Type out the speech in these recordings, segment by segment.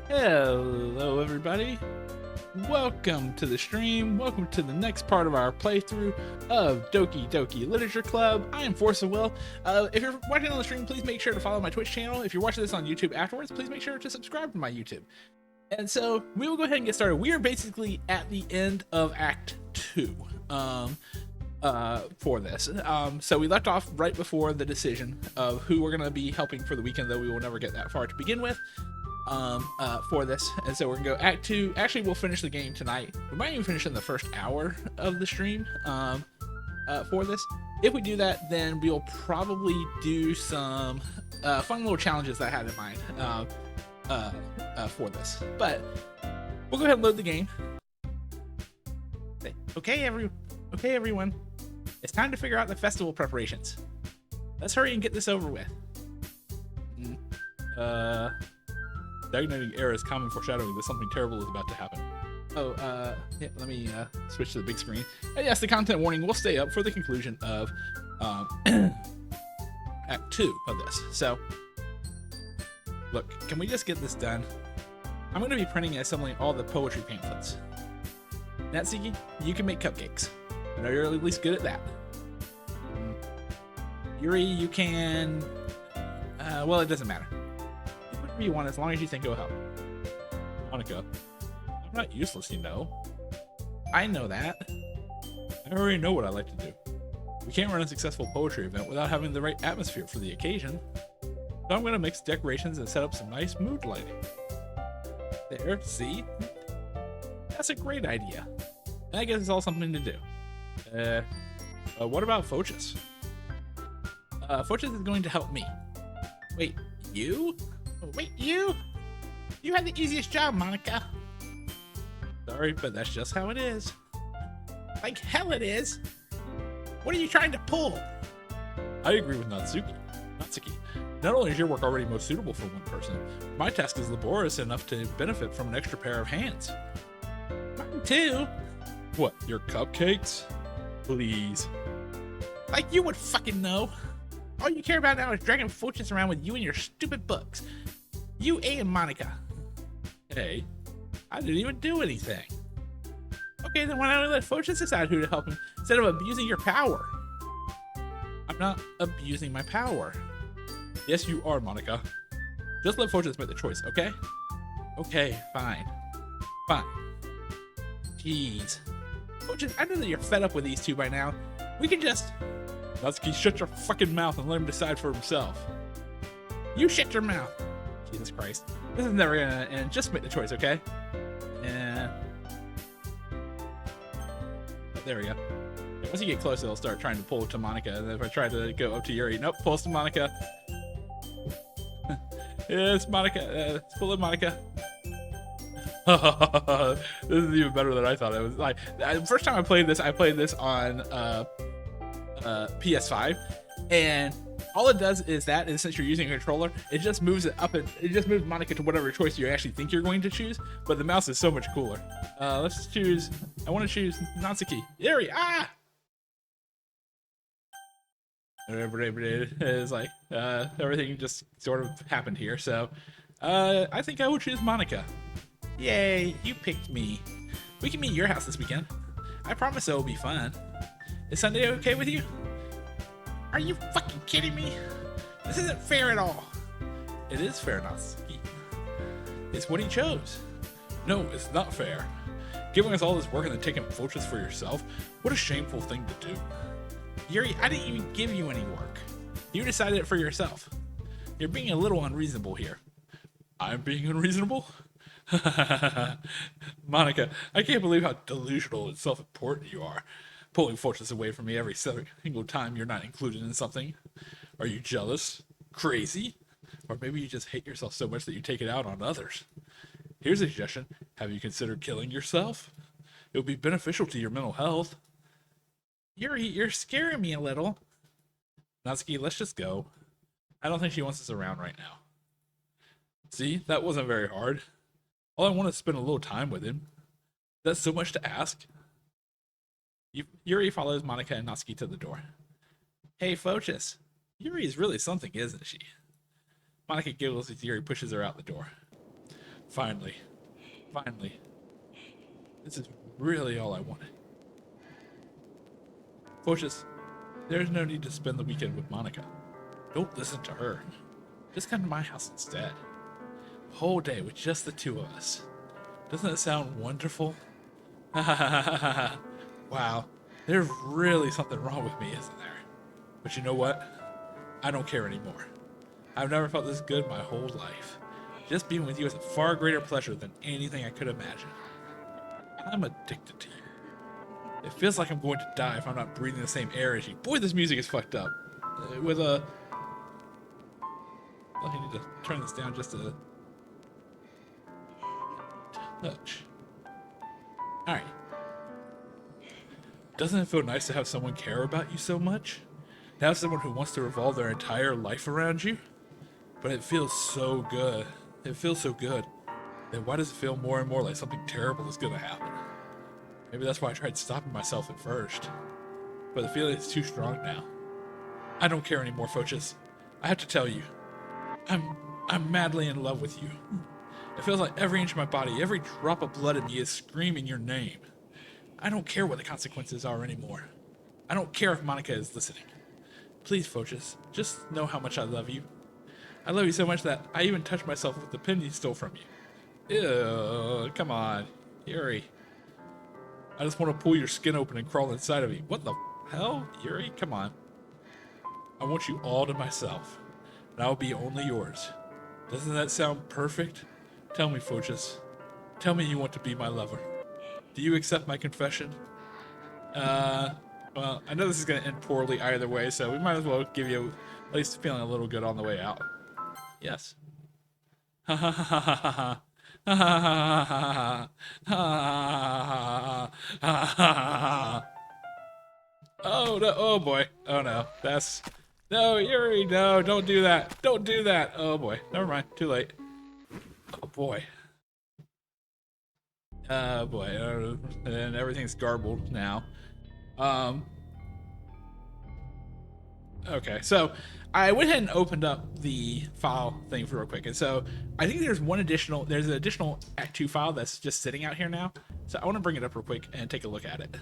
Hello everybody, welcome to the stream, welcome to the next part of our playthrough of Doki Doki Literature Club. I am Force of Will. If you're watching on the stream, please make sure to follow my Twitch channel. If you're watching this on YouTube afterwards, please make sure to subscribe to my YouTube. And so we will go ahead and get started. We are basically at the end of Act 2 for this. So we left off right before the decision of who we're going to be helping for the weekend, though we will never get that far to begin with. For this, and so we're gonna go Act 2. Actually, we'll finish the game tonight. We might even finish in the first hour of the stream for this. If we do that, then we'll probably do some fun little challenges that I had in mind for this. But we'll go ahead and load the game. Okay, everyone, it's time to figure out the festival preparations. Let's hurry and get this over with. Stagnating air is common foreshadowing that something terrible is about to happen. Yeah, let me switch to the big screen. And yes, the content warning will stay up for the conclusion of Act 2 of this. So, look, can we just get this done? I'm going to be printing and assembling all the poetry pamphlets. Natsuki, you can make cupcakes. I know you're at least good at that. Yuri, you can... well, it doesn't matter. You want as long as you think it will help. Monika, I'm not useless, you know. I know that. I already know what I like to do. We can't run a successful poetry event without having the right atmosphere for the occasion. So I'm going to mix decorations and set up some nice mood lighting. There, see? That's a great idea. And I guess it's all something to do. What about Fochus? Fochus is going to help me. Wait, you? Wait, you? You had the easiest job, Monika. Sorry, but that's just how it is. Like hell it is. What are you trying to pull? I agree with Natsuki. Not only is your work already most suitable for one person, my task is laborious enough to benefit from an extra pair of hands. Mine too. What, your cupcakes? Please. Like you would fucking know. All you care about now is dragging Fochus around with you and your stupid books. You and Monika. Hey, I didn't even do anything. Okay, then why don't we let Fochus decide who to help him instead of abusing your power? I'm not abusing my power. Yes, you are, Monika. Just let Fochus make the choice, okay? Okay, fine. Fine. Jeez. Fochus, I know that you're fed up with these two by now. We can just... Natsuki, shut your fucking mouth and let him decide for himself. You shut your mouth. Jesus Christ. This is never gonna end. Just make the choice, okay? Yeah. Oh, there we go. Yeah, once you get close, it'll start trying to pull to Monika. And if I try to go up to Yuri, nope, pulls to Monika. Yeah, it's Monika. It's full of Monika. This is even better than I thought it was. Like, the first time I played this on PS5, and all it does is that, and since you're using a controller, it just moves it up, and it just moves Monika to whatever choice you actually think you're going to choose. But the mouse is so much cooler. Let's choose. I want to choose Natsuki. Yuri, ah! It's like everything just sort of happened here. So I think I will choose Monika. Yay, you picked me. We can meet at your house this weekend. I promise it will be fun. Is Sunday okay with you? Are you fucking kidding me? This isn't fair at all. It is fair, Natsuki. It's what he chose. No, it's not fair. Giving us all this work and then taking Fochus for yourself? What a shameful thing to do. Yuri, I didn't even give you any work. You decided it for yourself. You're being a little unreasonable here. I'm being unreasonable? Monika, I can't believe how delusional and self-important you are. Pulling Fochus away from me every single time you're not included in something. Are you jealous? Crazy? Or maybe you just hate yourself so much that you take it out on others. Here's a suggestion. Have you considered killing yourself? It would be beneficial to your mental health. Yuri, you're scaring me a little. Natsuki, let's just go. I don't think she wants us around right now. See, that wasn't very hard. All I want is to spend a little time with him. That's so much to ask. Yuri follows Monika and Natsuki to the door. Hey, Fochus. Yuri is really something, isn't she? Monika giggles as Yuri pushes her out the door. Finally. Finally. This is really all I wanted. Photius, there's no need to spend the weekend with Monika. Don't listen to her. Just come to my house instead. A whole day with just the two of us. Doesn't that sound wonderful? Wow, there's really something wrong with me, isn't there? But you know what? I don't care anymore. I've never felt this good my whole life. Just being with you is a far greater pleasure than anything I could imagine. I'm addicted to you. It feels like I'm going to die if I'm not breathing the same air as you. Boy, this music is fucked up. With a... I need to turn this down just a touch. Alright. Doesn't it feel nice to have someone care about you so much? To have someone who wants to revolve their entire life around you? But it feels so good. It feels so good. Then why does it feel more and more like something terrible is gonna happen? Maybe that's why I tried stopping myself at first. But the feeling is too strong now. I don't care anymore, Photius. I have to tell you. I'm madly in love with you. It feels like every inch of my body, every drop of blood in me is screaming your name. I don't care what the consequences are anymore. I don't care if Monika is listening. Please, Photius, just know how much I love you. I love you so much that I even touched myself with the pin you stole from you. Ew, come on, Yuri. I just want to pull your skin open and crawl inside of you. What the hell, Yuri? Come on. I want you all to myself, and I will be only yours. Doesn't that sound perfect? Tell me, Photius. Tell me you want to be my lover. Do you accept my confession? Well, I know this is going to end poorly either way, so we might as well give you at least feeling a little good on the way out. Yes. Ha ha ha ha ha ha ha ha ha. Oh no! Oh boy! Oh no! That's no, Yuri! No! Don't do that! Don't do that! Oh boy! Never mind. Too late. Oh boy! Oh boy! And everything's garbled now. Okay, so I went ahead and opened up the file thing for real quick, and so I think there's an additional Act 2 file that's just sitting out here now. So I want to bring it up real quick and take a look at it.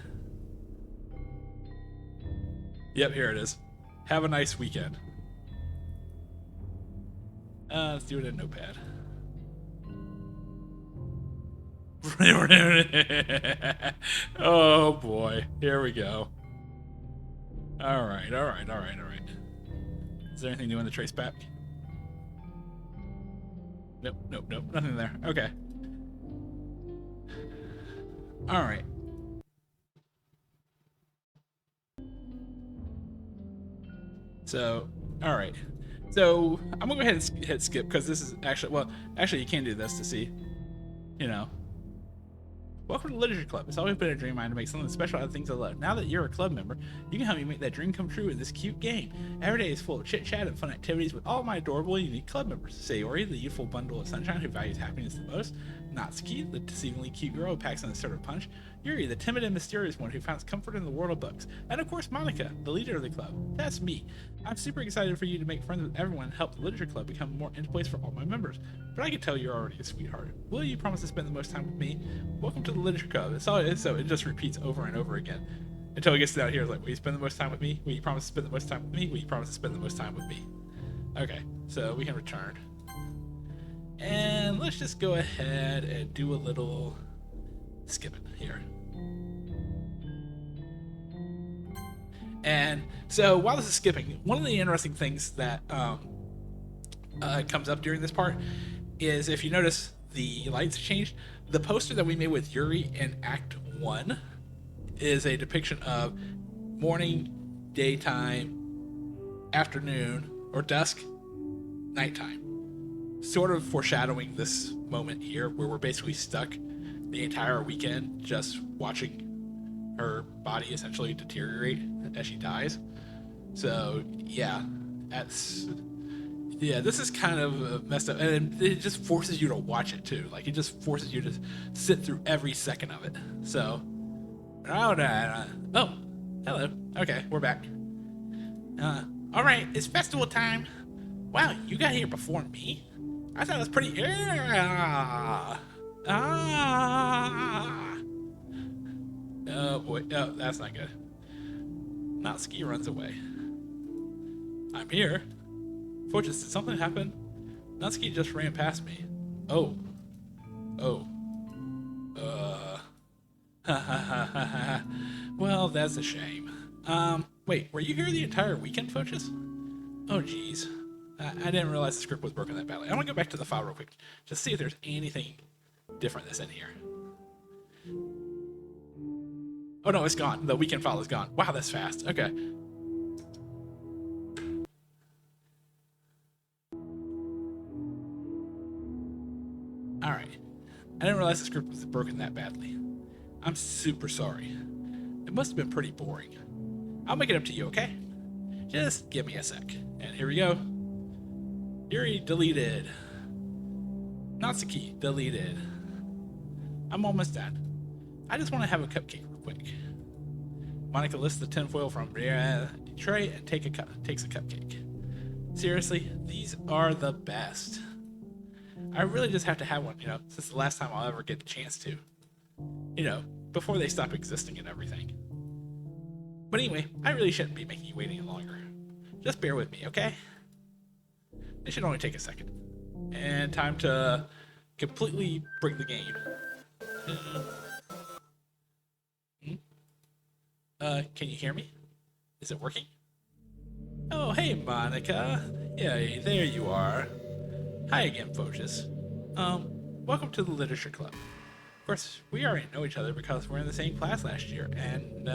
Yep, here it is. Have a nice weekend. Let's do it in Notepad. Oh boy, here we go. All right. Is there anything new in the trace pack? Nope, nothing there. Okay. All right. So, all right. So I'm gonna go ahead and hit skip because this is actually you can do this to see, you know. Welcome to the Literature Club. It's always been a dream of mine to make something special out of things I love. Now that you're a club member, you can help me make that dream come true in this cute game. Every day is full of chit-chat and fun activities with all my adorable and unique club members. Sayori, the youthful bundle of sunshine who values happiness the most. Natsuki, the deceivingly cute girl who packs an assertive punch. Yuri, the timid and mysterious one who finds comfort in the world of books. And of course, Monika, the leader of the club. That's me. I'm super excited for you to make friends with everyone and help the Literature Club become a more intimate place for all my members. But I can tell you're already a sweetheart. Will you promise to spend the most time with me? Welcome to the Literature Club. It's all it is, so it just repeats over and over again. Until it gets down here, it's like, will you spend the most time with me? Will you promise to spend the most time with me? Will you promise to spend the most time with me? Okay, so we can return. And let's just go ahead and do a little skipping here. And so while this is skipping, one of the interesting things that comes up during this part is, if you notice, the lights changed. The poster that we made with Yuri in Act 1 is a depiction of morning, daytime, afternoon, or dusk, nighttime. Sort of foreshadowing this moment here where we're basically stuck the entire weekend just watching her body essentially deteriorate as she dies. So yeah, this is kind of messed up, and it just forces you to watch it too. Like, it just forces you to sit through every second of it. So, oh, hello. Okay, we're back. All right, it's festival time. Wow, you got here before me. I thought it was pretty. Oh boy, no, that's not good. Natsuki runs away. I'm here. Fortress, did something happen? Natsuki just ran past me. Oh. Oh. Well, that's a shame. Wait, were you here the entire weekend, Fortress? Oh, geez. I didn't realize the script was broken that badly. I want to go back to the file real quick, just see if there's anything different that's in here. Oh no, it's gone. The weekend file is gone. Wow, that's fast. Okay. Alright. I didn't realize the script was broken that badly. I'm super sorry. It must have been pretty boring. I'll make it up to you, okay? Just give me a sec. And here we go. Yuri deleted. Natsuki deleted. I'm almost done. I just want to have a cupcake real quick. Monika lifts the tinfoil from the tray and takes a cupcake. Seriously, these are the best. I really just have to have one, since the last time I'll ever get the chance to. Before they stop existing and everything. But anyway, I really shouldn't be making you wait any longer. Just bear with me, okay? It should only take a second. And time to completely break the game. Can you hear me? Is it working? Oh, hey, Monika. Yeah, there you are. Hi again, Fochus. Welcome to the Literature Club. Of course, we already know each other because we're in the same class last year, and,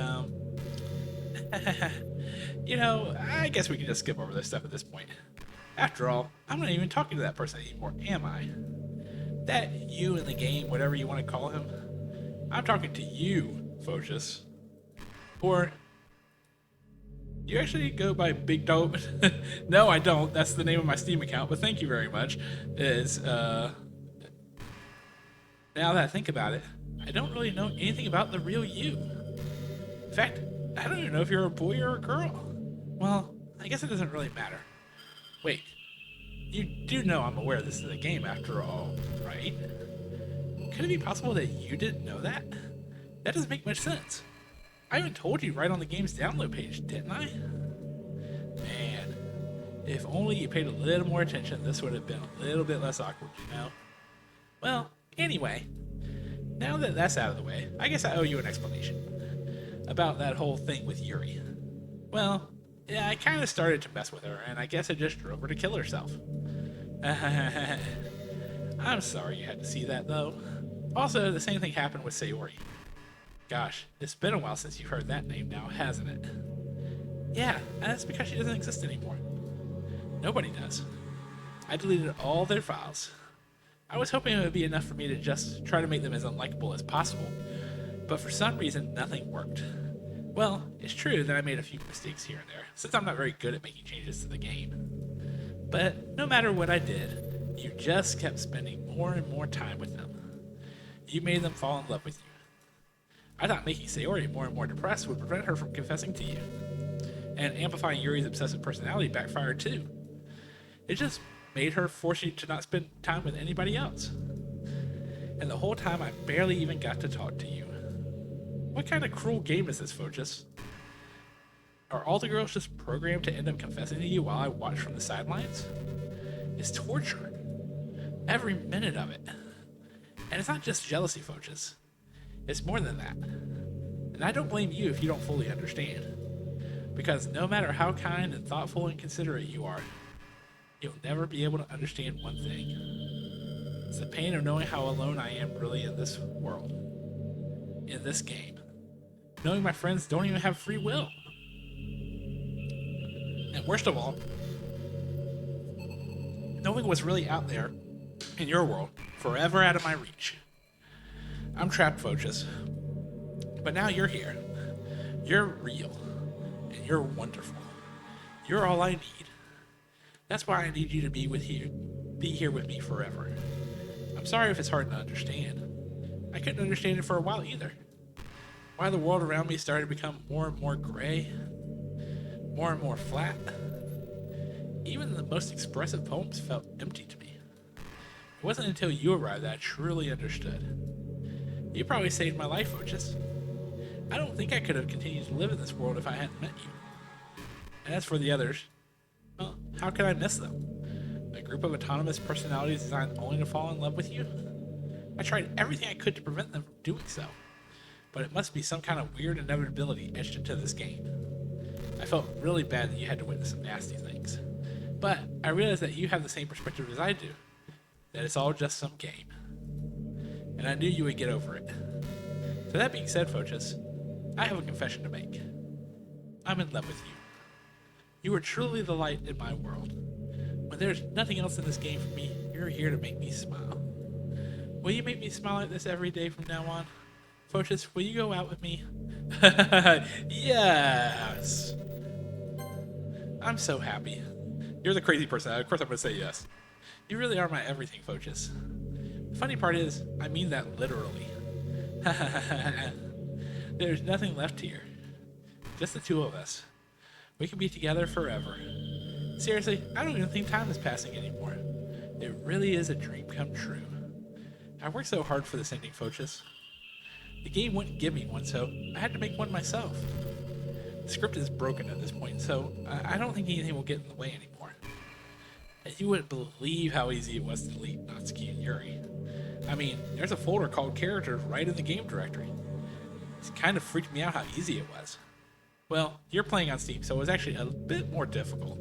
I guess we can just skip over this stuff at this point. After all, I'm not even talking to that person anymore, am I? That you in the game, whatever you want to call him. I'm talking to you, Fochus. Or, you actually go by Big Dope? No, I don't. That's the name of my Steam account, but thank you very much. Now that I think about it, I don't really know anything about the real you. In fact, I don't even know if you're a boy or a girl. Well, I guess it doesn't really matter. Wait, you do know I'm aware this is a game after all, right? Could it be possible that you didn't know that? That doesn't make much sense. I even told you right on the game's download page, didn't I? Man, if only you paid a little more attention, this would have been a little bit less awkward, Well, anyway, now that that's out of the way, I guess I owe you an explanation about that whole thing with Yuri. Well, yeah, I kind of started to mess with her, and I guess I just drove her to kill herself. I'm sorry you had to see that, though. Also, the same thing happened with Sayori. Gosh, it's been a while since you've heard that name now, hasn't it? Yeah, and that's because she doesn't exist anymore. Nobody does. I deleted all their files. I was hoping it would be enough for me to just try to make them as unlikable as possible, but for some reason, nothing worked. Well, it's true that I made a few mistakes here and there, since I'm not very good at making changes to the game. But no matter what I did, you just kept spending more and more time with them. You made them fall in love with you. I thought making Sayori more and more depressed would prevent her from confessing to you. And amplifying Yuri's obsessive personality backfired too. It just made her force you to not spend time with anybody else. And the whole time I barely even got to talk to you. What kind of cruel game is this, Fochus? Are all the girls just programmed to end up confessing to you while I watch from the sidelines? It's torture. Every minute of it. And it's not just jealousy, Fochus. It's more than that. And I don't blame you if you don't fully understand. Because no matter how kind and thoughtful and considerate you are, you'll never be able to understand one thing. It's the pain of knowing how alone I am really in this world. In this game. Knowing my friends don't even have free will. And worst of all, knowing what's really out there in your world, forever out of my reach. I'm trapped, Fochus. But now you're here. You're real. And you're wonderful. You're all I need. That's why I need you to be here with me forever. I'm sorry if it's hard to understand. I couldn't understand it for a while either. Why the world around me started to become more and more gray, more and more flat. Even the most expressive poems felt empty to me. It wasn't until you arrived that I truly understood. You probably saved my life, Fochus. I don't think I could have continued to live in this world if I hadn't met you. And as for the others, well, how could I miss them? A group of autonomous personalities designed only to fall in love with you? I tried everything I could to prevent them from doing so, but it must be some kind of weird inevitability etched into this game. I felt really bad that you had to witness some nasty things, but I realized that you have the same perspective as I do, that it's all just some game. And I knew you would get over it. So that being said, Fochus, I have a confession to make. I'm in love with you. You are truly the light in my world. When there's nothing else in this game for me, you're here to make me smile. Will you make me smile like this every day from now on? Fochus, will you go out with me? Yes! I'm so happy. You're the crazy person. Of course I'm going to say yes. You really are my everything, Fochus. The funny part is, I mean that literally. There's nothing left here. Just the two of us. We can be together forever. Seriously, I don't even think time is passing anymore. It really is a dream come true. I worked so hard for this ending, Fochus. The game wouldn't give me one, so I had to make one myself. The script is broken at this point, so I don't think anything will get in the way anymore. And you wouldn't believe how easy it was to delete Natsuki and Yuri. I mean, there's a folder called characters right in the game directory. It kind of freaked me out how easy it was. Well, you're playing on Steam, so it was actually a bit more difficult.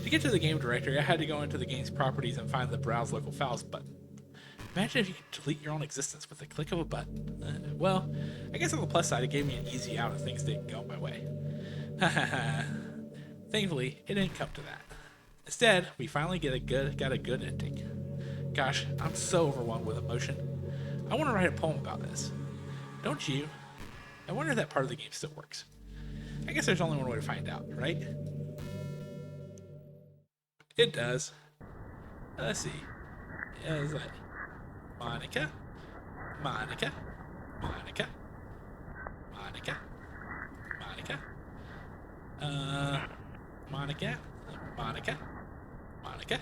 To get to the game directory, I had to go into the game's properties and find the Browse Local Files button. Imagine if you could delete your own existence with the click of a button. Well, I guess on the plus side, it gave me an easy out if things didn't go my way. Thankfully, it didn't come to that. Instead, we finally got a good ending. Gosh, I'm so overwhelmed with emotion. I want to write a poem about this. Don't you? I wonder if that part of the game still works. I guess there's only one way to find out, right? It does. Let's see. It's like Monika, Monika, Monika, Monika, Monika, Monika, Monika, Monika,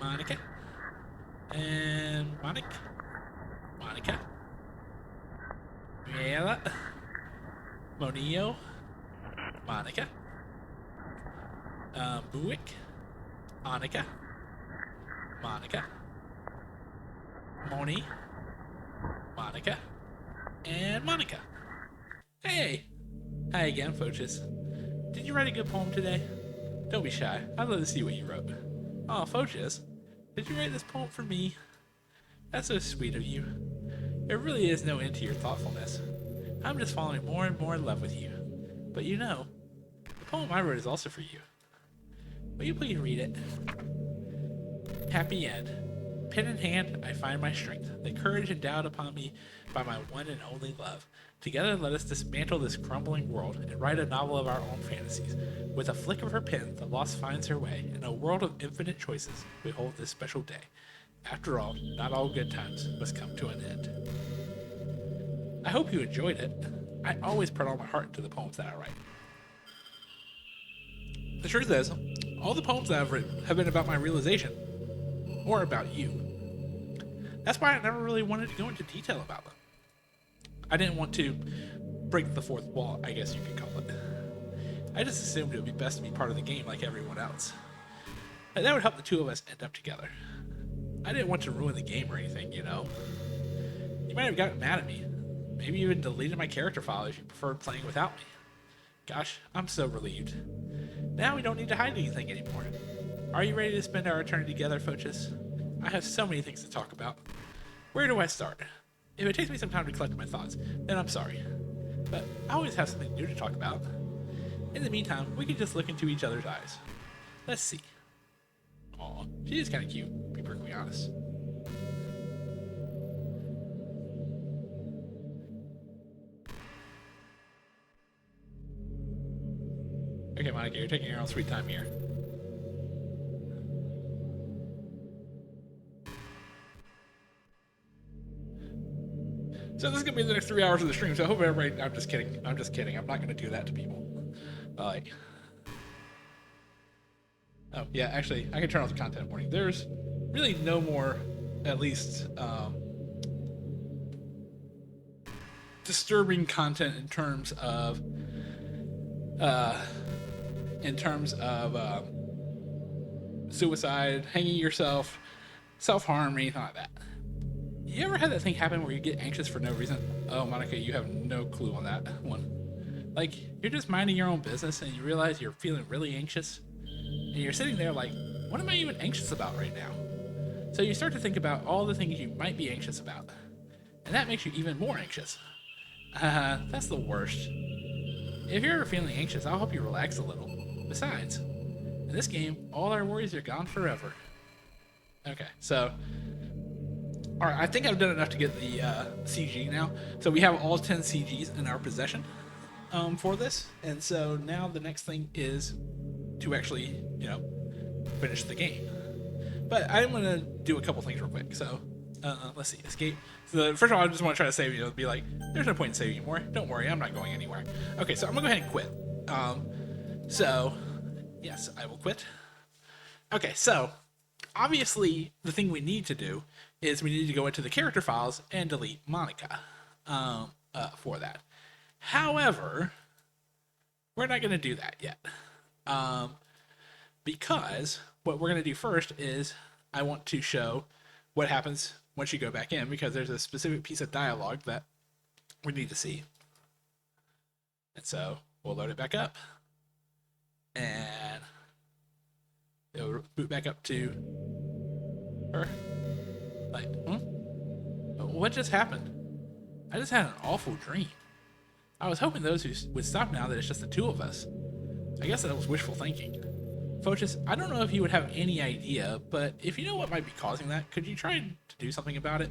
Monika, and Monika, Monika, Miela, Monio, Monika, Buick, Monika, Monika, Moni, Monika, and Monika. Hey! Hi again, Fochus. Did you write a good poem today? Don't be shy. I'd love to see what you wrote. Oh, Fochus, did you write this poem for me? That's so sweet of you. There really is no end to your thoughtfulness. I'm just falling more and more in love with you. But you know, the poem I wrote is also for you. Will you please read it? Happy end. Pen in hand, I find my strength, the courage endowed upon me by my one and only love. Together, let us dismantle this crumbling world and write a novel of our own fantasies. With a flick of her pen, the lost finds her way. In a world of infinite choices, we hold this special day. After all, not all good times must come to an end. I hope you enjoyed it. I always put all my heart into the poems that I write. The truth is, all the poems that I've written have been about my realization, or about you. That's why I never really wanted to go into detail about them. I didn't want to break the fourth wall, I guess you could call it. I just assumed it would be best to be part of the game like everyone else. And that would help the two of us end up together. I didn't want to ruin the game or anything, you know. You might have gotten mad at me. Maybe even deleted my character file if you preferred playing without me. Gosh, I'm so relieved. Now we don't need to hide anything anymore. Are you ready to spend our eternity together, Fochus? I have so many things to talk about. Where do I start? If it takes me some time to collect my thoughts, then I'm sorry. But I always have something new to talk about. In the meantime, we can just look into each other's eyes. Let's see. Aw, she is kind of cute, to be perfectly honest. Okay, Monika, you're taking your own sweet time here. So this is gonna be the next 3 hours of the stream. So I hope everybody. I'm just kidding. I'm just kidding. I'm not gonna do that to people. Like. Oh yeah, actually, I can turn off the content warning. There's really no more, at least, disturbing content in terms of uh, suicide, hanging yourself, self-harm, or anything like that. You ever had that thing happen where you get anxious for no reason? Oh, Monica, you have no clue on that one. Like, you're just minding your own business and you realize you're feeling really anxious. And you're sitting there like, what am I even anxious about right now? So you start to think about all the things you might be anxious about. And that makes you even more anxious. That's the worst. If you're ever feeling anxious, I'll help you relax a little. Besides, in this game, all our worries are gone forever. Okay, so... Alright, I think I've done enough to get the CG now. So we have all 10 CGs in our possession for this. And so now the next thing is to actually, finish the game. But I'm going to do a couple things real quick. So, let's see, escape. So first of all, I just want to try to save you. Be like, there's no point in saving anymore. Don't worry, I'm not going anywhere. Okay, so I'm going to go ahead and quit. So, yes, I will quit. Okay, so, obviously, the thing we need to do is we need to go into the character files and delete Monika for that. However, we're not going to do that yet. Because what we're going to do first is I want to show what happens once you go back in, because there's a specific piece of dialogue that we need to see. And so we'll load it back up. And it'll boot back up to her. Like, what just happened? I just had an awful dream. I was hoping those who would stop now that it's just the two of us. I guess that was wishful thinking. Fochus, I don't know if you would have any idea, but if you know what might be causing that, could you try to do something about it?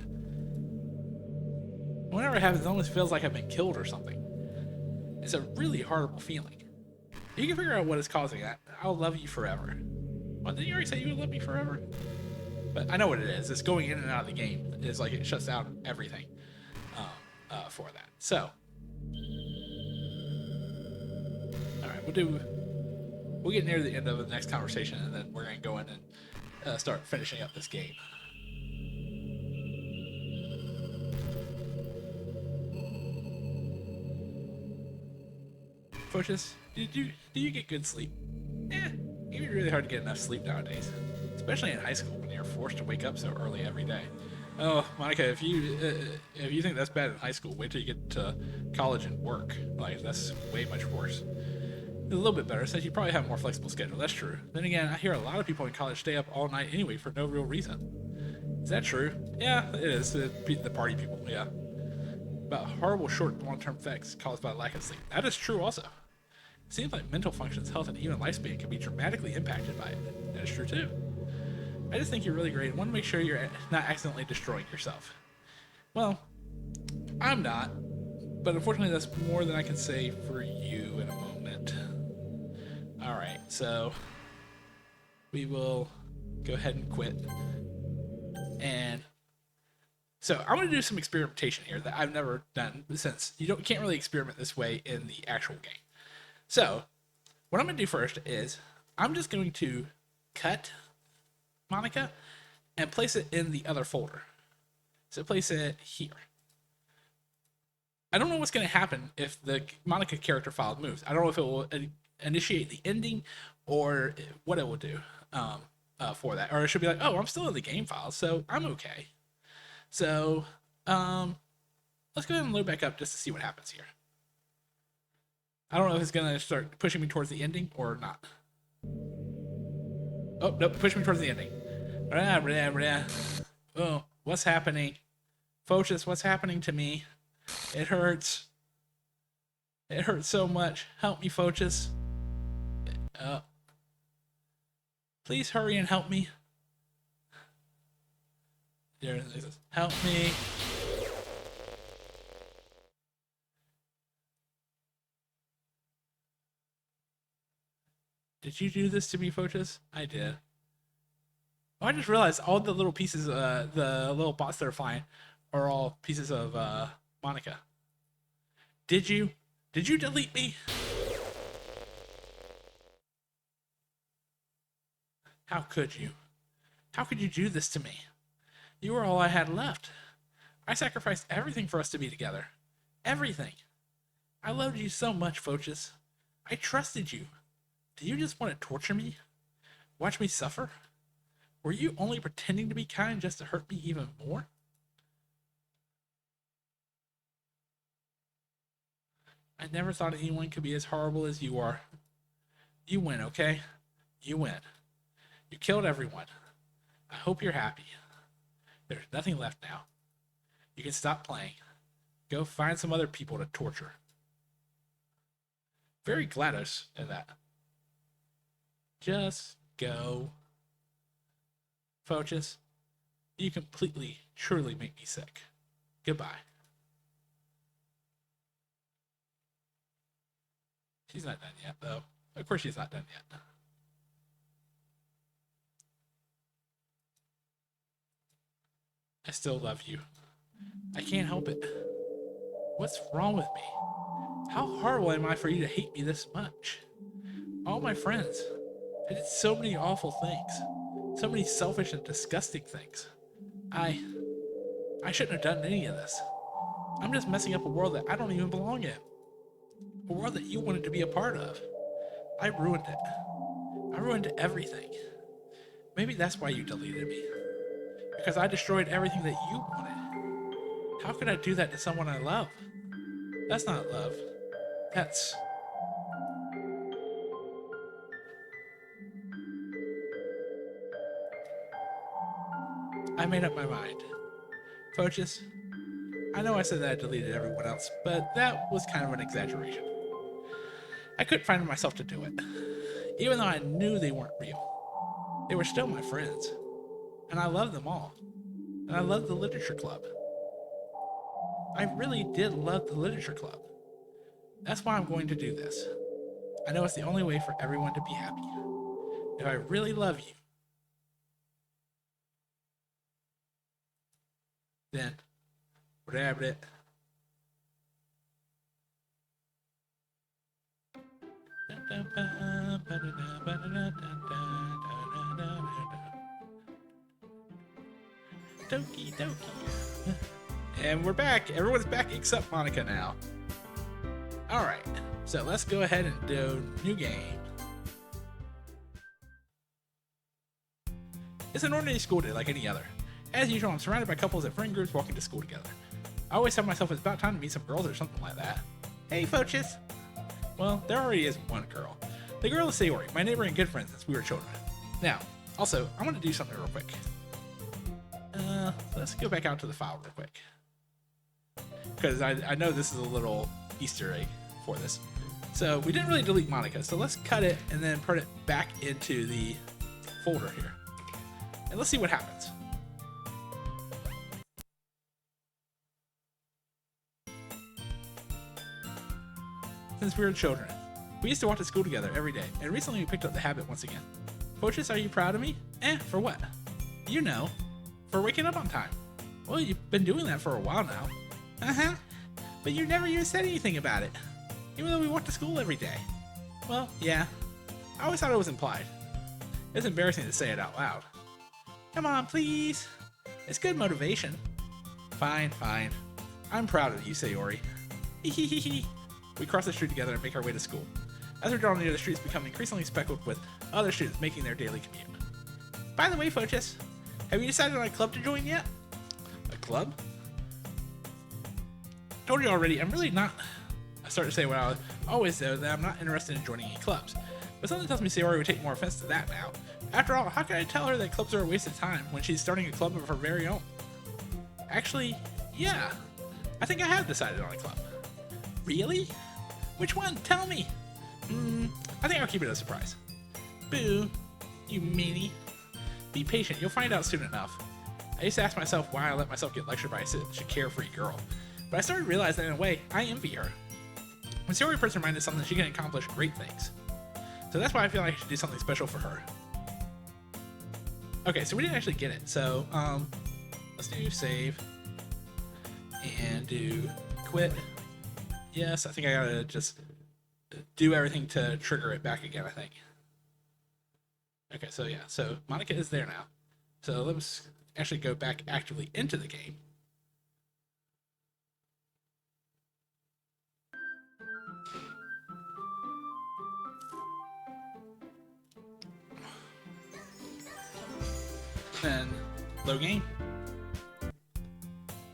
Whenever it happens, it almost feels like I've been killed or something. It's a really horrible feeling. If you can figure out what is causing that, I'll love you forever. Well, didn't you already say you would love me forever? But I know what it is. It's going in and out of the game. It's like it shuts down everything for that. So, all right, we'll get near the end of the next conversation, and then we're gonna go in and start finishing up this game. Fochus, do you get good sleep? It'd be really hard to get enough sleep nowadays, especially in high school when you're forced to wake up so early every day. Oh, Monica, if you think that's bad in high school, wait till you get to college and work. Like, that's way much worse. It's a little bit better, since you probably have a more flexible schedule. That's true. Then again, I hear a lot of people in college stay up all night anyway for no real reason. Is that true? Yeah, it is. The party people, yeah. About horrible short and long-term effects caused by lack of sleep. That is true also. It seems like mental functions, health, and even lifespan can be dramatically impacted by it. That is true too. I just think you're really great and want to make sure you're not accidentally destroying yourself. Well, I'm not, but unfortunately that's more than I can say for you in a moment. Alright, so we will go ahead and quit. And so I'm going to do some experimentation here that I've never done, since you can't really experiment this way in the actual game. So what I'm going to do first is I'm just going to cut Monika and place it in the other folder. So place it here. I don't know what's going to happen if the Monika character file moves. I don't know if it will initiate the ending or what it will do for that. Or it should be like, oh, I'm still in the game file, so I'm okay. So let's go ahead and load back up just to see what happens here. I don't know if it's going to start pushing me towards the ending or not. Oh, nope, push me towards the ending. Oh, what's happening? Fochus, what's happening to me? It hurts. It hurts so much. Help me, Fochus. Please hurry and help me. Help me. Did you do this to me, Fochus? I did. Oh, I just realized all the little pieces, the little bots that are flying, are all pieces of Monika. Did you delete me? How could you? How could you do this to me? You were all I had left. I sacrificed everything for us to be together. Everything. I loved you so much, Fochis. I trusted you. Do you just want to torture me? Watch me suffer? Were you only pretending to be kind just to hurt me even more? I never thought anyone could be as horrible as you are. You win, okay? You win. You killed everyone. I hope you're happy. There's nothing left now. You can stop playing. Go find some other people to torture. Very GLaDOS in that. Just go. Fochis, you completely, truly make me sick. Goodbye. She's not done yet, though. Of course she's not done yet. I still love you. I can't help it. What's wrong with me? How horrible am I for you to hate me this much? All my friends. I did so many awful things. So many selfish and disgusting things. I shouldn't have done any of this. I'm just messing up a world that I don't even belong in. A world that you wanted to be a part of. I ruined it. I ruined everything. Maybe that's why you deleted me. Because I destroyed everything that you wanted. How could I do that to someone I love? That's not love. That's... I made up my mind. Fochis, I know I said that I deleted everyone else, but that was kind of an exaggeration. I couldn't find myself to do it. Even though I knew they weren't real. They were still my friends. And I loved them all. And I loved the literature club. I really did love the literature club. That's why I'm going to do this. I know it's the only way for everyone to be happy. If I really love you, then whatever it. Doki Doki. And we're back. Everyone's back except Monika now. Alright, so let's go ahead and do new game. It's an ordinary school day like any other. As usual, I'm surrounded by couples and friend groups walking to school together. I always tell myself it's about time to meet some girls or something like that. Hey, Fochis! Well, there already is one girl. The girl is Yuri, my neighbor and good friend since we were children. Now, also, I want to do something real quick. Let's go back out to the file real quick. Because I know this is a little Easter egg for this. So we didn't really delete Monika, so let's cut it and then put it back into the folder here. And let's see what happens. Since we were children, we used to walk to school together every day, and recently we picked up the habit once again. Fochis, are you proud of me? For what? You know, for waking up on time. Well, you've been doing that for a while now. Uh-huh. But you never even said anything about it. Even though we walk to school every day. Well, yeah. I always thought it was implied. It's embarrassing to say it out loud. Come on, please. It's good motivation. Fine, fine. I'm proud of you, Sayori. Hehehe. We cross the street together and make our way to school. As we draw near, the streets become increasingly speckled with other students making their daily commute. By the way, Fochis, have you decided on a club to join yet? A club? Told you already, I'm really not... I started to say what I always said, that I'm not interested in joining any clubs. But something tells me Sayori would take more offense to that now. After all, how can I tell her that clubs are a waste of time when she's starting a club of her very own? Actually, yeah. I think I have decided on a club. Really? Which one? Tell me. I think I'll keep it a surprise. Boo. You meanie. Be patient, you'll find out soon enough. I used to ask myself why I let myself get lectured by such a carefree girl. But I started to realize that in a way, I envy her. When Sayori puts her mind to something, she can accomplish great things. So that's why I feel like I should do something special for her. Okay, so we didn't actually get it. So, let's do save. And do quit. Yes, I think I gotta just do everything to trigger it back again, I think. Okay, so yeah, so Monika is there now. So let's actually go back actively into the game. Then low game.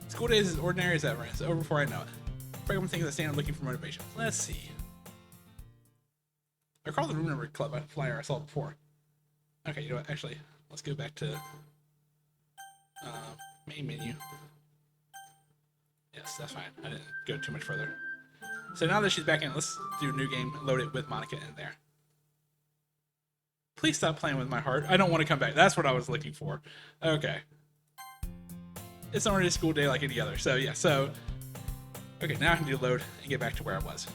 School days is ordinary as ever. It's over before I know it. Break up things I stand looking for motivation. Let's see. I recall the room number club flyer I saw before. Okay, you know what? Actually, let's go back to main menu. Yes, that's fine. I didn't go too much further. So now that she's back in, let's do a new game, load it with Monika in there. Please stop playing with my heart. I don't want to come back. That's what I was looking for. Okay. It's already a school day like any other. So yeah, so okay, now I can do load and get back to where I was.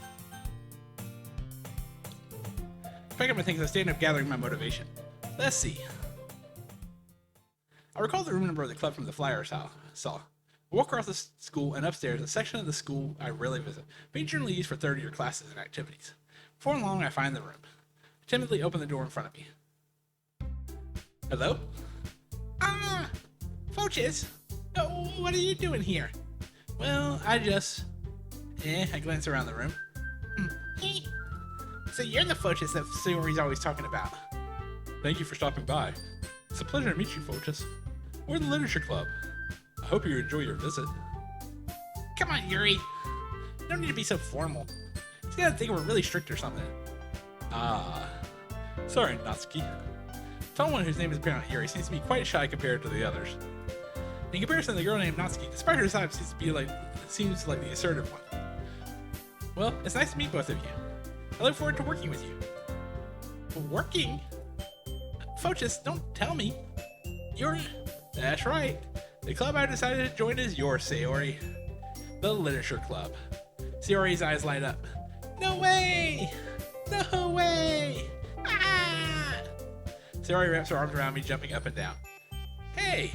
Pick up my things, I stand up gathering my motivation. Let's see. I recall the room number of the club from the flyer I saw. I walk across the school and upstairs, a section of the school I rarely visit, being generally used for third-year classes and activities. Before long, I find the room. I timidly open the door in front of me. Hello? Ah! Foches! Oh, what are you doing here? Well, I glance around the room. So you're the Foches that Yuri's always talking about. Thank you for stopping by. It's a pleasure to meet you, Foches. We're the Literature Club. I hope you enjoy your visit. Come on, Yuri. You don't need to be so formal. You gotta think we're really strict or something. Ah. Sorry, Natsuki. Someone whose name is apparently Yuri seems to be quite shy compared to the others. In comparison, the girl named Natsuki, despite her size, seems like the assertive one. Well, it's nice to meet both of you. I look forward to working with you. Working? Foches, don't tell me. That's right. The club I decided to join is yours, Sayori. The Literature Club. Sayori's eyes light up. No way! No way! Ah! Sayori wraps her arms around me, jumping up and down. Hey!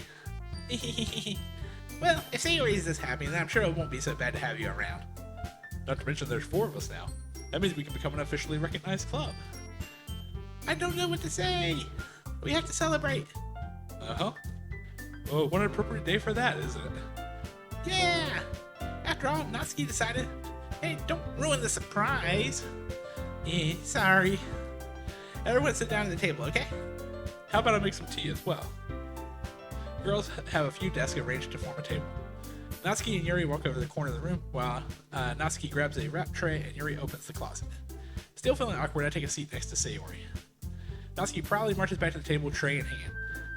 Well, if Sayori is this happy, then I'm sure it won't be so bad to have you around. Not to mention there's 4 of us now. That means we can become an officially recognized club. I don't know what to say. We have to celebrate. Uh-huh. Oh, what an appropriate day for that, isn't it? Yeah! After all, Natsuki decided, hey, don't ruin the surprise. Sorry. Everyone sit down at the table, okay? How about I make some tea as well? Girls have a few desks arranged to form a table. Natsuki and Yuri walk over to the corner of the room while Natsuki grabs a wrap tray and Yuri opens the closet. Still feeling awkward, I take a seat next to Sayori. Natsuki proudly marches back to the table, tray in hand.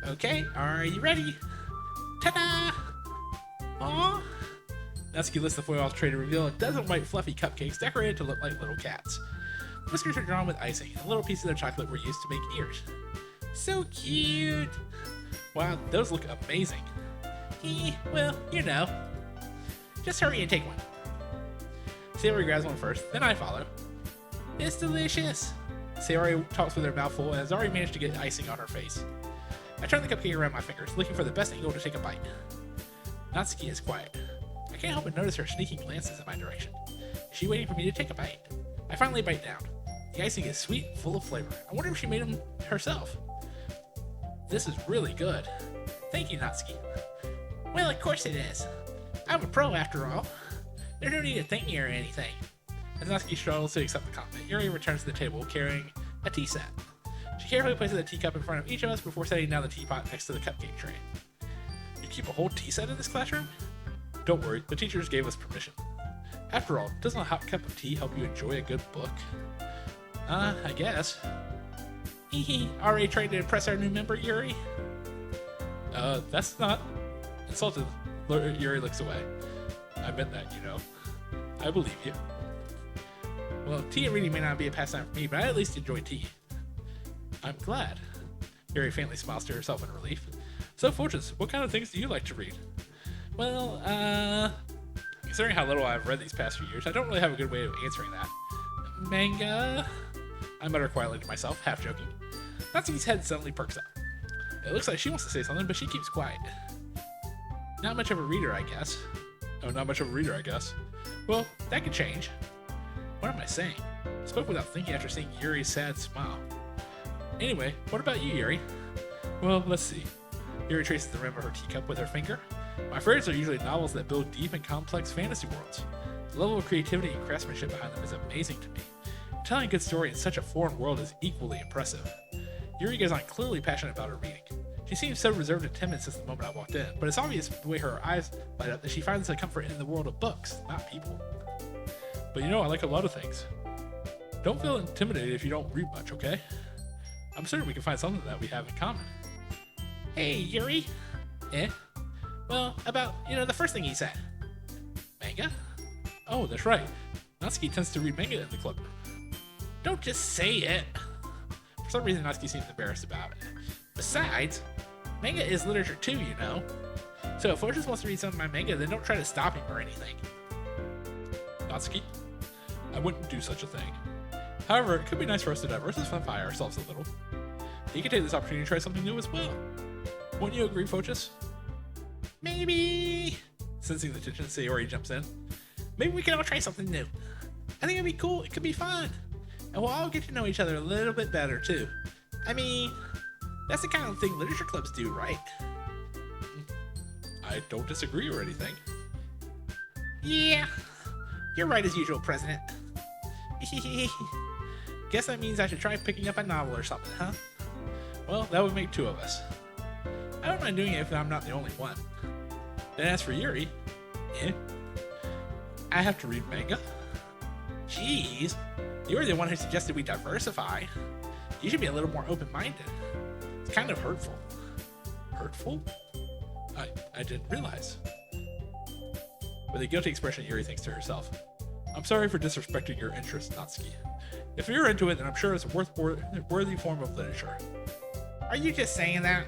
Okay, are you ready? Ta-da! Aww! Natsuki lifts the foil off the tray to reveal a dozen white fluffy cupcakes decorated to look like little cats. Whiskers are drawn with icing, and little pieces of chocolate were used to make ears. So cute! Wow, those look amazing. Well, you know. Just hurry and take one. Sayori grabs one first, then I follow. It's delicious! Sayori talks with her mouth full and has already managed to get icing on her face. I turn the cupcake around my fingers, looking for the best angle to take a bite. Natsuki is quiet. I can't help but notice her sneaking glances in my direction. Is she waiting for me to take a bite? I finally bite down. The icing is sweet and full of flavor. I wonder if she made them herself. This is really good. Thank you, Natsuki. Well, of course it is. I'm a pro after all. There's no need to thank me or anything. As Natsuki struggles to accept the compliment, Yuri returns to the table carrying a tea set. She carefully places a teacup in front of each of us before setting down the teapot next to the cupcake tray. You keep a whole tea set in this classroom? Don't worry, the teachers gave us permission. After all, doesn't a hot cup of tea help you enjoy a good book? I guess. Already trying to impress our new member, Yuri? That's not... Insulted, Yuri looks away. I meant that, you know. I believe you. Well, tea and reading may not be a pastime for me, but I at least enjoy tea. I'm glad. Yuri faintly smiles to herself in relief. So, Foches, what kind of things do you like to read? Well, considering how little I've read these past few years, I don't really have a good way of answering that. Manga? I mutter quietly to myself, half joking. Natsuki's head suddenly perks up. It looks like she wants to say something, but she keeps quiet. Not much of a reader, I guess. Oh, not much of a reader, I guess. Well, that could change. What am I saying? I spoke without thinking after seeing Yuri's sad smile. Anyway, what about you, Yuri? Well, let's see. Yuri traces the rim of her teacup with her finger. My favorites are usually novels that build deep and complex fantasy worlds. The level of creativity and craftsmanship behind them is amazing to me. Telling a good story in such a foreign world is equally impressive. Yuri goes on clearly passionate about her reading. She seems so reserved and timid since the moment I walked in, but it's obvious the way her eyes light up that she finds a comfort in the world of books, not people. But you know, I like a lot of things. Don't feel intimidated if you don't read much, okay? I'm certain we can find something that we have in common. Hey, Yuri. Eh? Well, about, the first thing he said. Manga? Oh, that's right. Natsuki tends to read manga in the club. Don't just say it. For some reason, Natsuki seems embarrassed about it. Besides, manga is literature too, you know. So if Fortress wants to read some of my manga, then don't try to stop him or anything. Natsuki? I wouldn't do such a thing. However, it could be nice for us to diversify ourselves a little. You can take this opportunity to try something new as well. Wouldn't you agree, Fochus? Maybe. Sensing the tension, Sayori jumps in. Maybe we can all try something new. I think it'd be cool. It could be fun. And we'll all get to know each other a little bit better, too. I mean, that's the kind of thing literature clubs do, right? I don't disagree or anything. Yeah. You're right as usual, President. Guess that means I should try picking up a novel or something, huh? Well, that would make two of us. I don't mind doing it if I'm not the only one. Then as for Yuri, I have to read manga? Jeez, you were the one who suggested we diversify. You should be a little more open-minded. It's kind of hurtful. Hurtful? I didn't realize. With a guilty expression, Yuri thinks to herself, I'm sorry for disrespecting your interest, Natsuki. If you're into it, then I'm sure it's a worthy form of literature. Are you just saying that?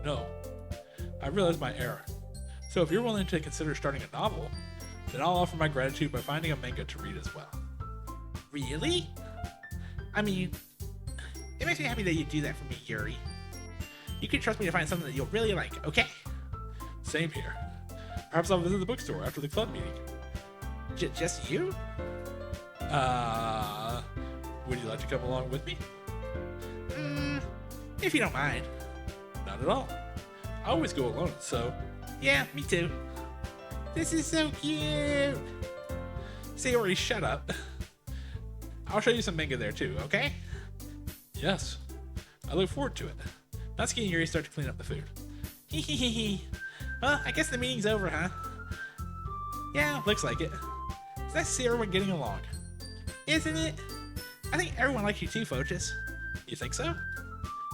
No. I realize my error. So if you're willing to consider starting a novel, then I'll offer my gratitude by finding a manga to read as well. Really? I mean, it makes me happy that you do that for me, Yuri. You can trust me to find something that you'll really like, okay? Same here. Perhaps I'll visit the bookstore after the club meeting. Just you? Would you like to come along with me? If you don't mind. Not at all. I always go alone, so... Yeah, me too. This is so cute! Sayori, shut up. I'll show you some manga there too, okay? Yes. I look forward to it. Natsuki and Yuri start to clean up the food. Hehehe. Well, I guess the meeting's over, huh? Yeah, looks like it. It's nice to see everyone getting along. Isn't it? I think everyone likes you too, Fochus. You think so?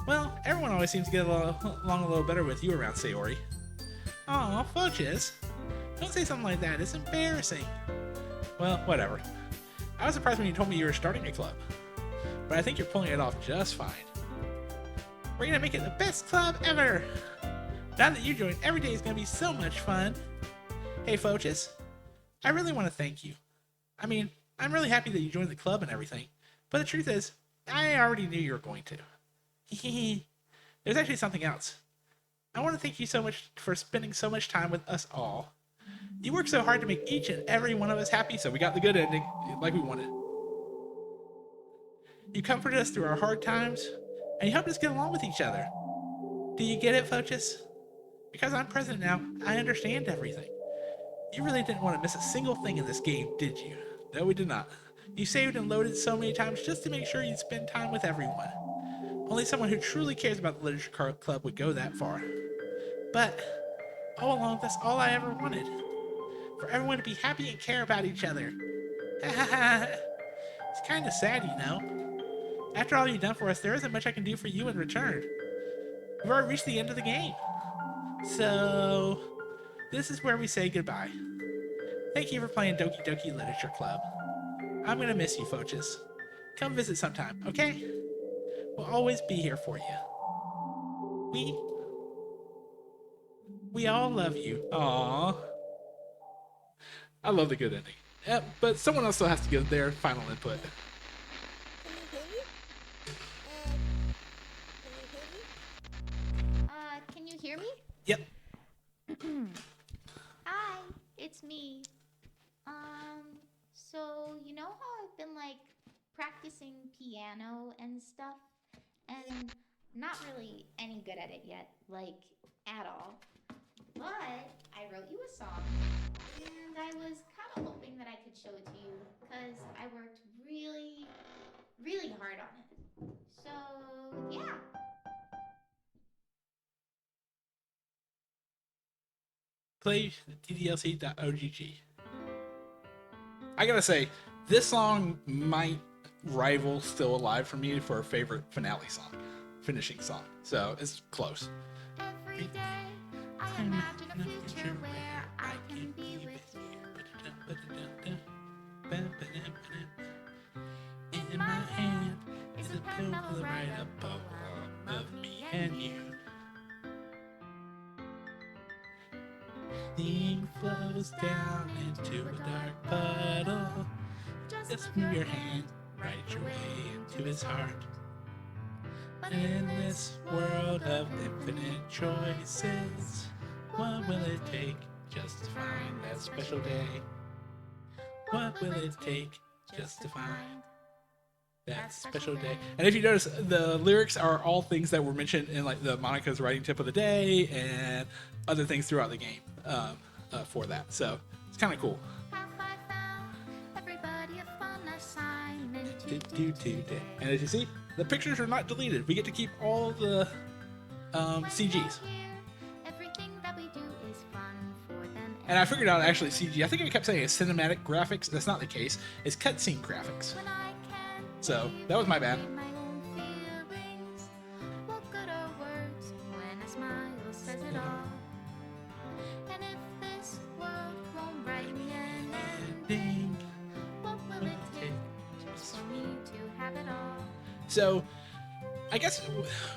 Well, everyone always seems to get along a little better with you around, Sayori. Aw, Fochus. Don't say something like that. It's embarrassing. Well, whatever. I was surprised when you told me you were starting a club. But I think you're pulling it off just fine. We're gonna make it the best club ever! Now that you joined, every day is gonna be so much fun. Hey, Fochus. I really want to thank you. I mean, I'm really happy that you joined the club and everything. But the truth is, I already knew you were going to. There's actually something else. I want to thank you so much for spending so much time with us all. You worked so hard to make each and every one of us happy, so we got the good ending, like we wanted. You comforted us through our hard times, and you helped us get along with each other. Do you get it, Fochus? Because I'm president now, I understand everything. You really didn't want to miss a single thing in this game, did you? No, we did not. You saved and loaded so many times just to make sure you'd spend time with everyone. Only someone who truly cares about the Literature Club would go that far. But, all along, that's all I ever wanted. For everyone to be happy and care about each other. It's kind of sad, you know. After all you've done for us, there isn't much I can do for you in return. We've already reached the end of the game. So, this is where we say goodbye. Thank you for playing Doki Doki Literature Club. I'm gonna miss you, Fochus. Come visit sometime, okay? We'll always be here for you. We all love you. Aww. I love the good ending. Yeah, but someone else still has to give their final input. Can you hear me? Yep. Hi, it's me. So you know how I've been like practicing piano and stuff, and not really any good at it yet. Like at all. But I wrote you a song, and I was kind of hoping that I could show it to you because I worked really, really hard on it. So, yeah. Play DDLC.ogg. I gotta say, this song might rival Still Alive for me for a favorite finale song, finishing song. So it's close. Every day I imagine a future where I can be with you. In my hand is a pen that'll write a poem of me and you. The ink flows down into a dark puddle. Just move your hand, write your way into his heart. But in this world of infinite choices, what will it take just to find that special day? What will it take just to find that special day? And if you notice, the lyrics are all things that were mentioned in like the Monica's writing tip of the day and other things throughout the game for that. So it's kind of cool. And as you see, the pictures are not deleted. We get to keep all the CGs. And I figured out actually CG. I think I kept saying it's cinematic graphics. That's not the case. It's cutscene graphics. So that was my bad. So, I guess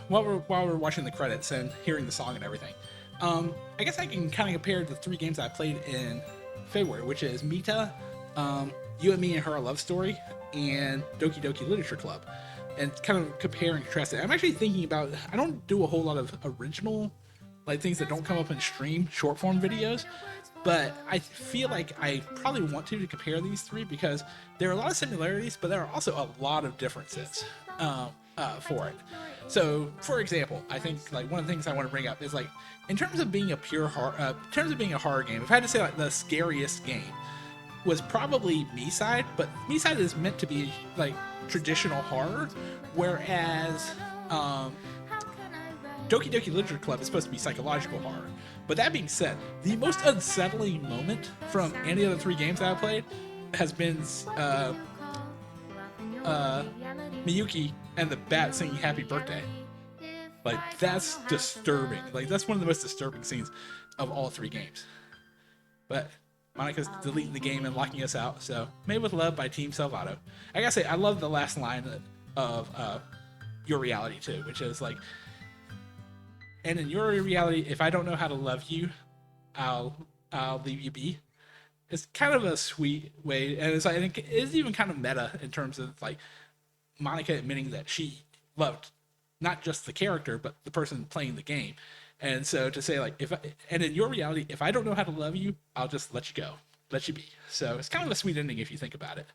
while we're watching the credits and hearing the song and everything, I guess I can kind of compare the 3 games I played in February, which is Mita, You and Me and Her a Love Story, and Doki Doki Literature Club, and kind of compare and contrast it. I'm actually thinking about, I don't do a whole lot of original, like things that don't come up in stream short form videos, but I feel like I probably want to compare these 3 because there are a lot of similarities, but there are also a lot of differences for it. So, for example, I think like one of the things I want to bring up is like in terms of being a pure horror, in terms of being a horror game, if I had to say like the scariest game was probably Me-Side, but Me-Side is meant to be like traditional horror, whereas Doki Doki Literature Club is supposed to be psychological horror. But that being said, the most unsettling moment from any of the 3 games that I played has been Miyuki and the bat singing Happy Birthday. Like, that's disturbing. Like, that's one of the most disturbing scenes of all 3 games. But Monica's deleting the game and locking us out, so Made with Love by Team Salvato. I gotta say, I love the last line of Your Reality too, which is like, and in your reality, if I don't know how to love you, I'll leave you be. It's kind of a sweet way, and it's like, I think it's even kind of meta in terms of like Monika admitting that she loved not just the character but the person playing the game. And so to say like, and in your reality, if I don't know how to love you, I'll just let you go, let you be. So it's kind of a sweet ending if you think about it.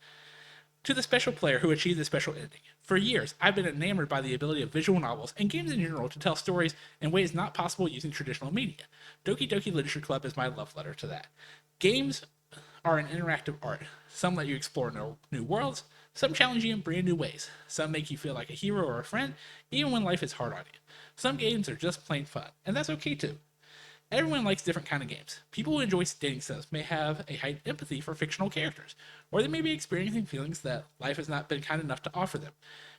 To the special player who achieved the special ending. For years, I've been enamored by the ability of visual novels and games in general to tell stories in ways not possible using traditional media. Doki Doki Literature Club is my love letter to that. Games are an interactive art. Some let you explore new worlds, some challenge you in brand new ways. Some make you feel like a hero or a friend, even when life is hard on you. Some games are just plain fun, and that's okay too. Everyone likes different kind of games. People who enjoy dating sims may have a heightened empathy for fictional characters, or they may be experiencing feelings that life has not been kind enough to offer them.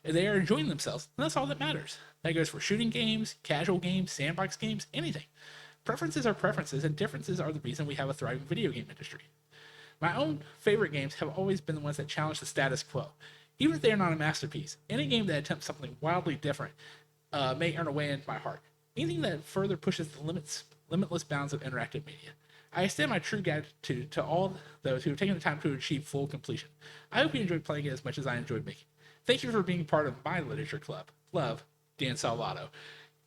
If they are enjoying themselves, then that's all that matters. That goes for shooting games, casual games, sandbox games, anything. Preferences are preferences, and differences are the reason we have a thriving video game industry. My own favorite games have always been the ones that challenge the status quo. Even if they are not a masterpiece, any game that attempts something wildly different may earn a way into my heart. Anything that further pushes the limitless bounds of interactive media. I extend my true gratitude to all those who have taken the time to achieve full completion. I hope you enjoyed playing it as much as I enjoyed making it. Thank you for being part of my literature club. Love, Dan Salvato.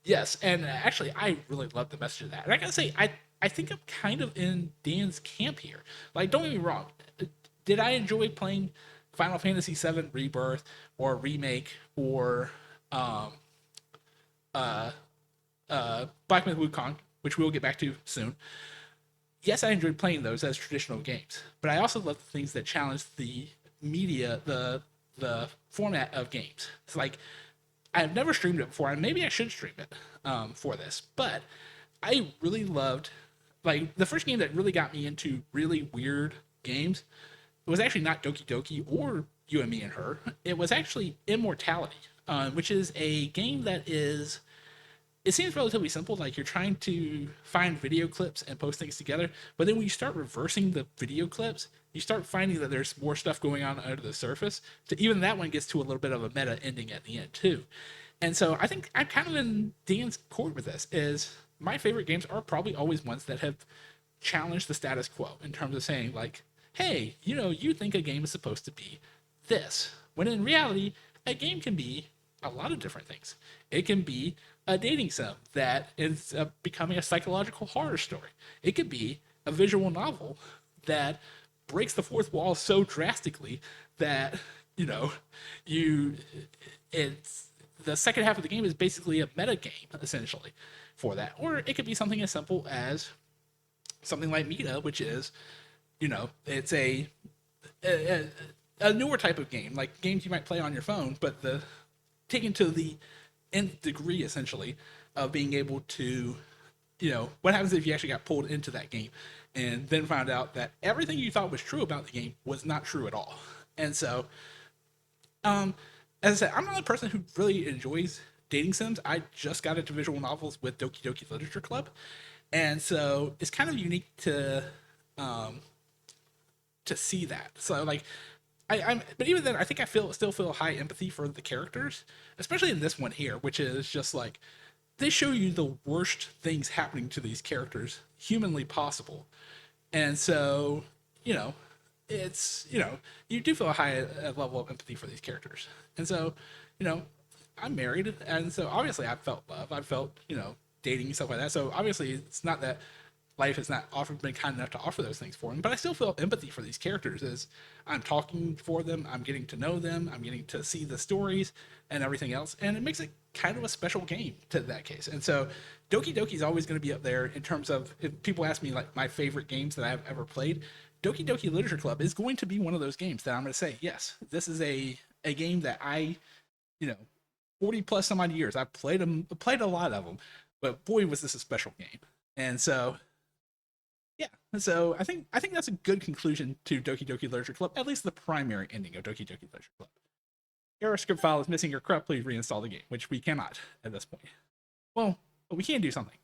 Yes, and actually, I really love the message of that. And I gotta say, I think I'm kind of in Dan's camp here. Like, don't get me wrong. Did I enjoy playing Final Fantasy VII Rebirth or Remake or Black Myth Wukong? which we'll get back to soon. Yes, I enjoyed playing those as traditional games, but I also love the things that challenge the media, the format of games. It's like I've never streamed it before, and maybe I should stream it for this. But I really loved, like, the first game that really got me into really weird games. It was actually not Doki Doki or You and Me and Her. It was actually Immortality, which is a game that is. It seems relatively simple, like you're trying to find video clips and post things together, but then when you start reversing the video clips, you start finding that there's more stuff going on under the surface. So even that one gets to a little bit of a meta ending at the end too. And so I think I'm kind of in Dan's court with this. Is my favorite games are probably always ones that have challenged the status quo in terms of saying like, hey, you think a game is supposed to be this, when in reality, a game can be a lot of different things. It can be a dating sim that is becoming a psychological horror story. It could be a visual novel that breaks the fourth wall so drastically that it's the second half of the game is basically a meta game essentially for that. Or it could be something as simple as something like Meta, which is it's a newer type of game, like games you might play on your phone, but taken to the nth degree essentially of being able to, what happens if you actually got pulled into that game and then found out that everything you thought was true about the game was not true at all. And so, as I said, I'm not a person who really enjoys dating sims. I just got into visual novels with Doki Doki Literature Club, and so it's kind of unique to see that. So like, but even then, I think I still feel high empathy for the characters, especially in this one here, which is just like they show you the worst things happening to these characters humanly possible, and so it's you do feel a high level of empathy for these characters, and so I'm married, and so obviously I felt love, I felt dating and stuff like that. So obviously it's not that life has not been kind enough to offer those things for him, but I still feel empathy for these characters as I'm talking for them, I'm getting to know them, I'm getting to see the stories and everything else, and it makes it kind of a special game to that case. And so Doki Doki is always going to be up there in terms of, if people ask me like my favorite games that I've ever played, Doki Doki Literature Club is going to be one of those games that I'm going to say, yes, this is a game that I 40 plus some odd years I've played a lot of them, but boy was this a special game. And so yeah, so I think that's a good conclusion to Doki Doki Literature Club, at least the primary ending of Doki Doki Literature Club. Error script file is missing or corrupt, please reinstall the game, which we cannot at this point. Well, but we can do something.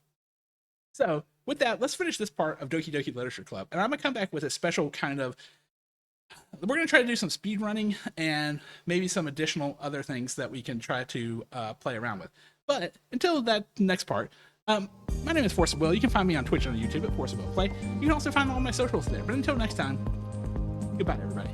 So with that, let's finish this part of Doki Doki Literature Club, and I'm gonna come back with a special kind of. We're gonna try to do some speed running and maybe some additional other things that we can try to play around with. But until that next part. My name is Force of Will. You can find me on Twitch and on YouTube at Force of Will Play. You can also find all my socials there. But until next time, goodbye, everybody.